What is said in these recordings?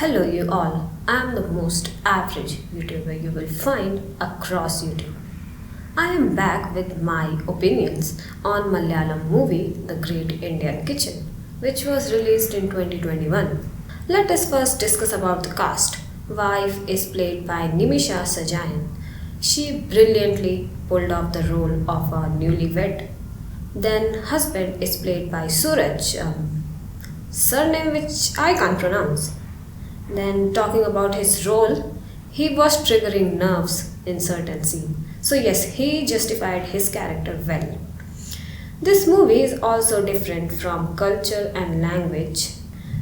Hello, you all. I am the most average YouTuber you will find across YouTube. I am back with my opinions on Malayalam movie The Great Indian Kitchen, which was released in 2021. Let us first discuss about the cast. Wife is played by Nimisha Sajayan. She brilliantly pulled off the role of a newlywed. Then husband is played by Suraj, surname which I can't pronounce. Then talking about his role, he was triggering nerves in certain scene. So yes, he justified his character well. This movie is also different from culture and language,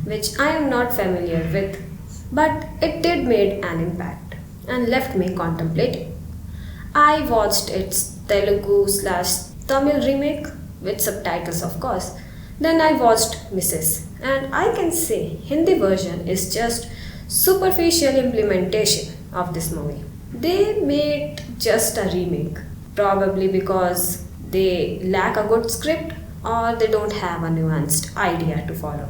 which I am not familiar with, but it did made an impact and left me contemplating. I watched its Telugu slash Tamil remake with subtitles, of course. Then I watched Mrs. And I can say Hindi version is just superficial implementation of this movie. They made just a remake, probably because they lack a good script or they don't have a nuanced idea to follow.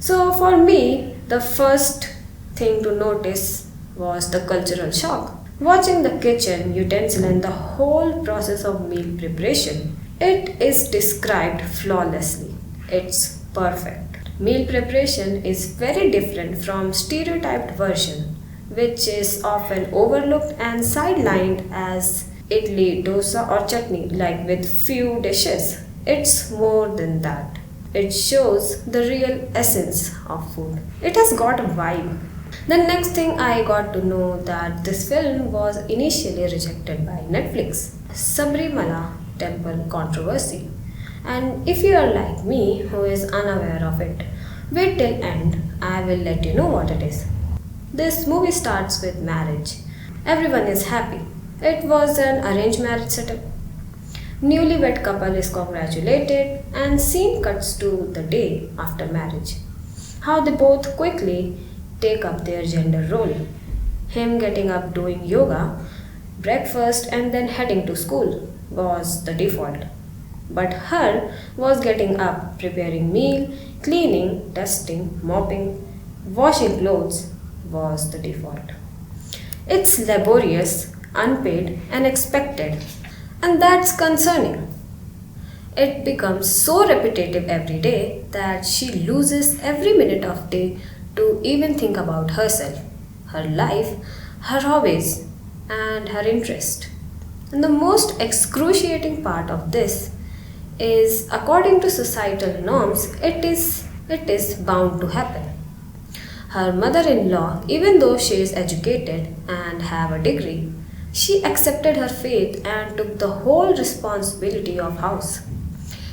So for me, the first thing to notice was the cultural shock. Watching the kitchen utensil and the whole process of meal preparation, it is described flawlessly. It's perfect. Meal preparation is very different from stereotyped version, which is often overlooked and sidelined as idli, dosa or chutney, like with few dishes. It's more than that. It shows the real essence of food. It has got a vibe. The next thing I got to know that this film was initially rejected by Netflix. Sabarimala temple controversy. And if you are like me who is unaware of it, wait till end, I will let you know what it is. This movie starts with marriage. Everyone is happy. It was an arranged marriage setup. Newlywed couple is congratulated and scene cuts to the day after marriage. How they both quickly take up their gender role. Him getting up doing yoga, breakfast and then heading to school was the default. But her was getting up, preparing meal, cleaning, dusting, mopping, washing clothes was the default. It's laborious, unpaid, and expected, and that's concerning. It becomes so repetitive every day that she loses every minute of day to even think about herself, her life, her hobbies, and her interest. And the most excruciating part of this is according to societal norms, it is bound to happen. Her mother-in-law, even though she is educated and have a degree, she accepted her fate and took the whole responsibility of house.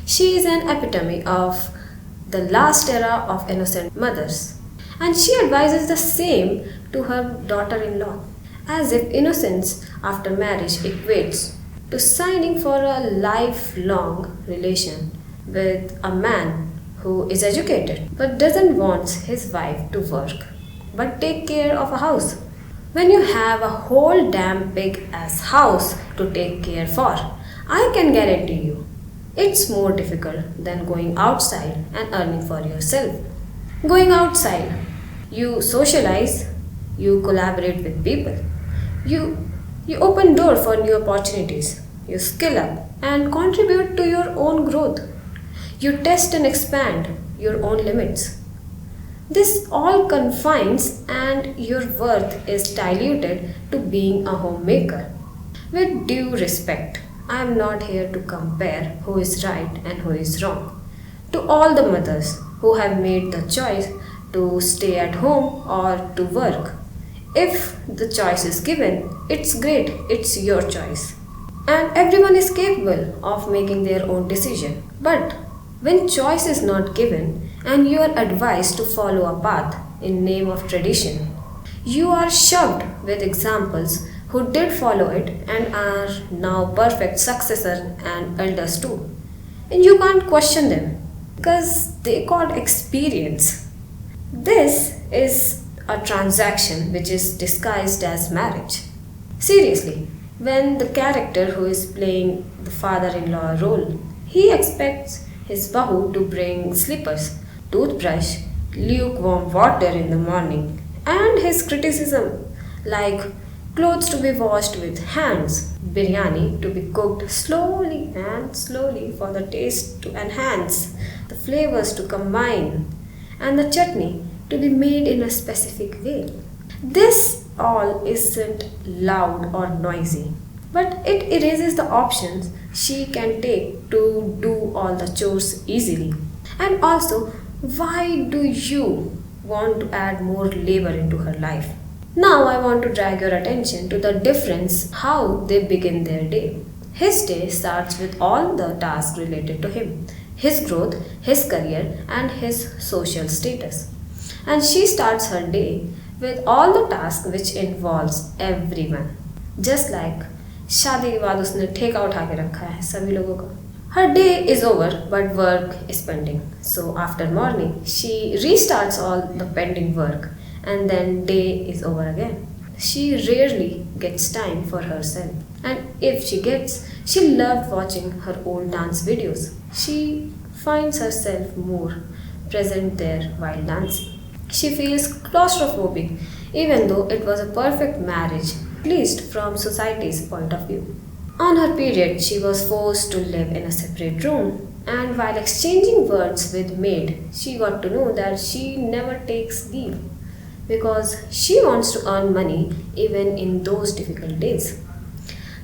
She is an epitome of the last era of innocent mothers, and she advises the same to her daughter-in-law, as if innocence after marriage equates to signing for a lifelong relation with a man who is educated but doesn't want his wife to work but take care of a house. When you have a whole damn big ass house to take care for, I can guarantee you it's more difficult than going outside and earning for yourself. Going outside, you socialize, you collaborate with people, you open door for new opportunities. You skill up and contribute to your own growth. You test and expand your own limits. This all confines and your worth is diluted to being a homemaker. With due respect, I am not here to compare who is right and who is wrong. To all the mothers who have made the choice to stay at home or to work, if the choice is given, it's great, it's your choice. And everyone is capable of making their own decision. But when choice is not given and you are advised to follow a path in name of tradition, you are shoved with examples who did follow it and are now perfect successor and elders too. And you can't question them because they got experience. This is a transaction which is disguised as marriage. Seriously, when the character who is playing the father-in-law role, he expects his bahu to bring slippers, toothbrush, lukewarm water in the morning And his criticism, like clothes to be washed with hands, biryani to be cooked slowly and slowly for the taste to enhance, the flavors to combine, and the chutney to be made in a specific way. This all isn't loud or noisy, but it erases the options she can take to do all the chores easily. And also, why do you want to add more labor into her life? Now I want to drag your attention to the difference how they begin their day. His day starts with all the tasks related to him, his growth, his career, and his social status. And she starts her day with all the tasks which involves everyone. Just like शादी के बाद उसने ठेका उठा के रखा है सभी लोगों का. Her day is over, but work is pending. So after morning, she restarts all the pending work, and then day is over again. She rarely gets time for herself, and if she gets, she loved watching her old dance videos. She finds herself more present there while dancing. She feels claustrophobic, even though it was a perfect marriage, at least from society's point of view. On her period, she was forced to live in a separate room, and while exchanging words with maid, she got to know that she never takes leave because she wants to earn money even in those difficult days.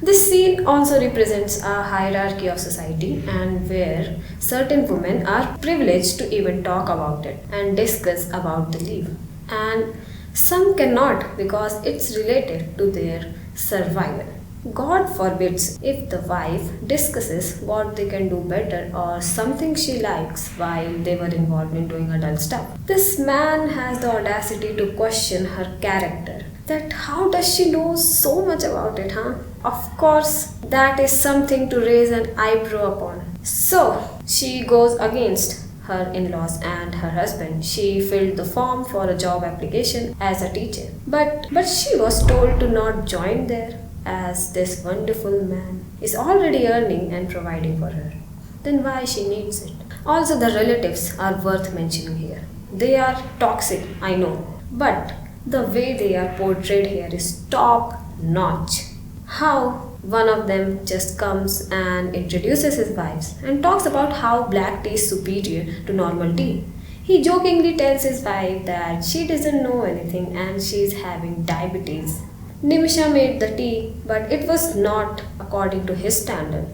This scene also represents a hierarchy of society and where certain women are privileged to even talk about it and discuss about the leave. And some cannot because it's related to their survival. God forbids if the wife discusses what they can do better or something she likes while they were involved in doing adult stuff. This man has the audacity to question her character. That how does she know so much about it, huh? Of course, that is something to raise an eyebrow upon. So, she goes against her in-laws and her husband. She filled the form for a job application as a teacher. But she was told to not join there as this wonderful man is already earning and providing for her. Then why she needs it? Also, the relatives are worth mentioning here. They are toxic, I know, but the way they are portrayed here is top notch. How one of them just comes and introduces his wives and talks about how black tea is superior to normal tea. He jokingly tells his wife that she doesn't know anything and she's having diabetes. Nimisha made the tea, but it was not according to his standard.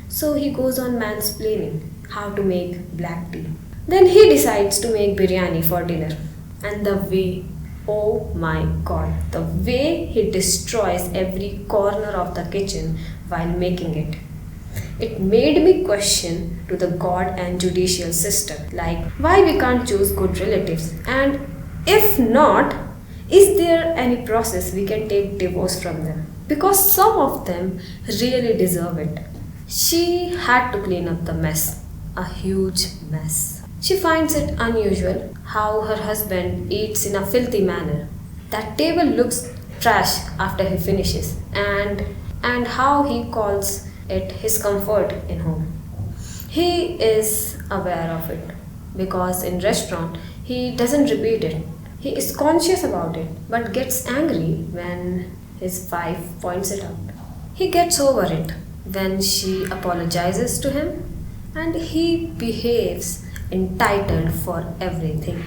So he goes on mansplaining how to make black tea. Then he decides to make biryani for dinner. And the way, oh my god, the way he destroys every corner of the kitchen while making it. It made me question to the God and judicial system, like why we can't choose good relatives, and if not, is there any process we can take divorce from them? Because some of them really deserve it. She had to clean up the mess, a huge mess. She finds it unusual how her husband eats in a filthy manner. That table looks trash after he finishes, and how he calls it his comfort in home. He is aware of it because in restaurant he doesn't repeat it. He is conscious about it but gets angry when his wife points it out. He gets over it when she apologizes to him and he behaves entitled for everything.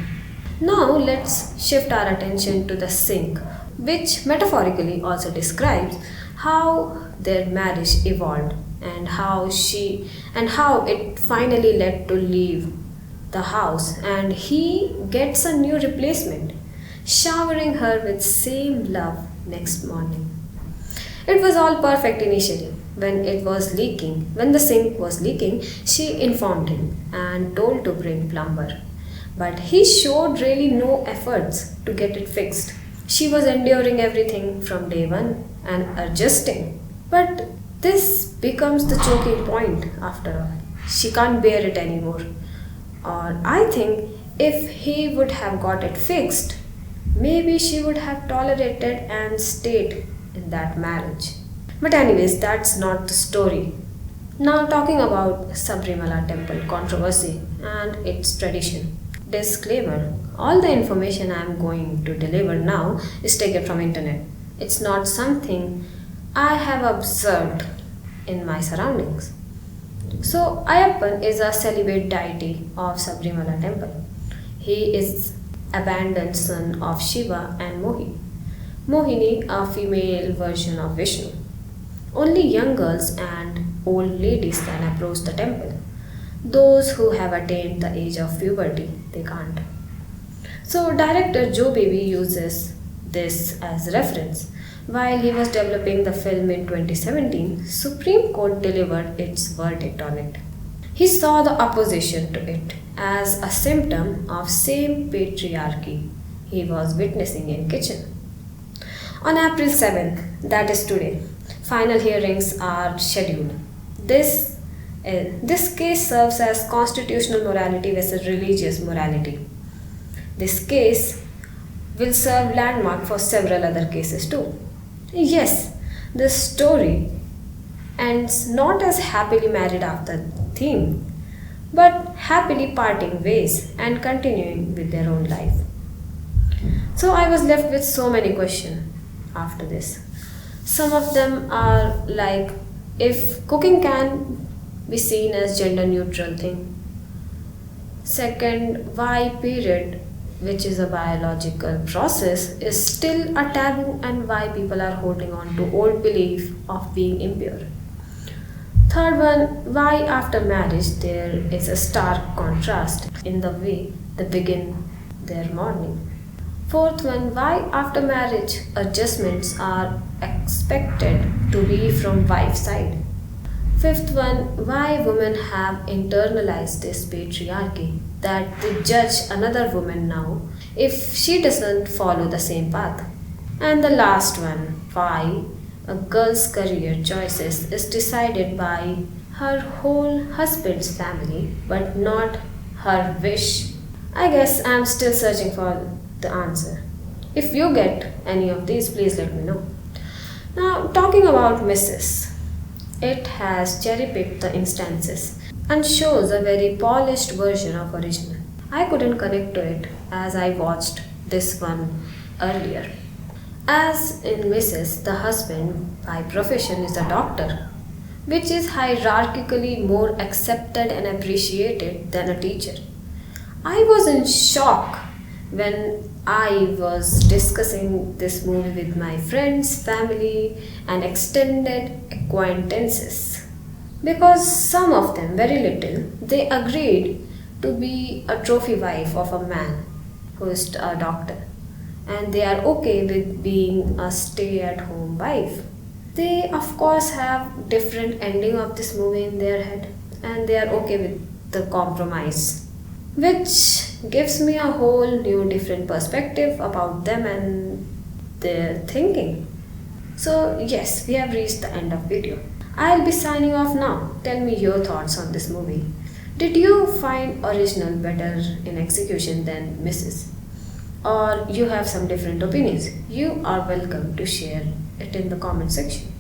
Now let's shift our attention to the sink, which metaphorically also describes how their marriage evolved and how it finally led to leave the house and he gets a new replacement, showering her with same love next morning. It was all perfect initially. When the sink was leaking, she informed him and told to bring plumber. But he showed really no efforts to get it fixed. She was enduring everything from day one and adjusting. But this becomes the choking point after all. She can't bear it anymore. Or I think if he would have got it fixed, maybe she would have tolerated and stayed in that marriage. But anyways, that's not the story. Now talking about Sabarimala temple controversy and its tradition. Disclaimer: all the information I am going to deliver now is taken from internet. It's not something I have observed in my surroundings. So Ayyappan is a celibate deity of Sabarimala temple. He is abandoned son of Shiva and Mohini, a female version of Vishnu. Only young girls and old ladies can approach the temple. Those who have attained the age of puberty, they can't. So director Joe Baby uses this as reference. While he was developing the film in 2017, Supreme Court delivered its verdict on it. He saw the opposition to it as a symptom of same patriarchy he was witnessing in kitchen. On April 7th, that is today, final hearings are scheduled. This case serves as constitutional morality versus religious morality. This case will serve landmark for several other cases too. Yes, this story ends not as happily married after theme, but happily parting ways and continuing with their own life. So I was left with so many questions after this. Some of them are like, if cooking can be seen as gender neutral thing. Second, why period, which is a biological process, is still a taboo and why people are holding on to old belief of being impure. Third one, why after marriage there is a stark contrast in the way they begin their morning. Fourth one, why after marriage adjustments are expected to be from wife's side. Fifth one, why women have internalized this patriarchy that they judge another woman now if she doesn't follow the same path. And the last one, why a girl's career choices is decided by her whole husband's family but not her wish. I guess I'm still searching for the answer. If you get any of these, please let me know. Now, talking about Mrs. It has cherry-picked the instances and shows a very polished version of original. I couldn't connect to it as I watched this one earlier. As in Mrs., the husband by profession is a doctor, which is hierarchically more accepted and appreciated than a teacher. I was in shock when I was discussing this movie with my friends, family, and extended acquaintances. Because some of them, very little, they agreed to be a trophy wife of a man who is a doctor, and they are okay with being a stay-at-home wife. They, of course, have different ending of this movie in their head, and they are okay with the compromise, which gives me a whole new different perspective about them and their thinking. So yes, we have reached the end of video. I'll be signing off now. Tell me your thoughts on this movie. Did you find original better in execution than Mrs.? Or you have some different opinions? You are welcome to share it in the comment section.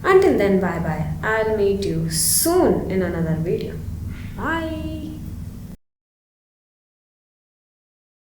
Until then, bye bye. I'll meet you soon in another video. Bye.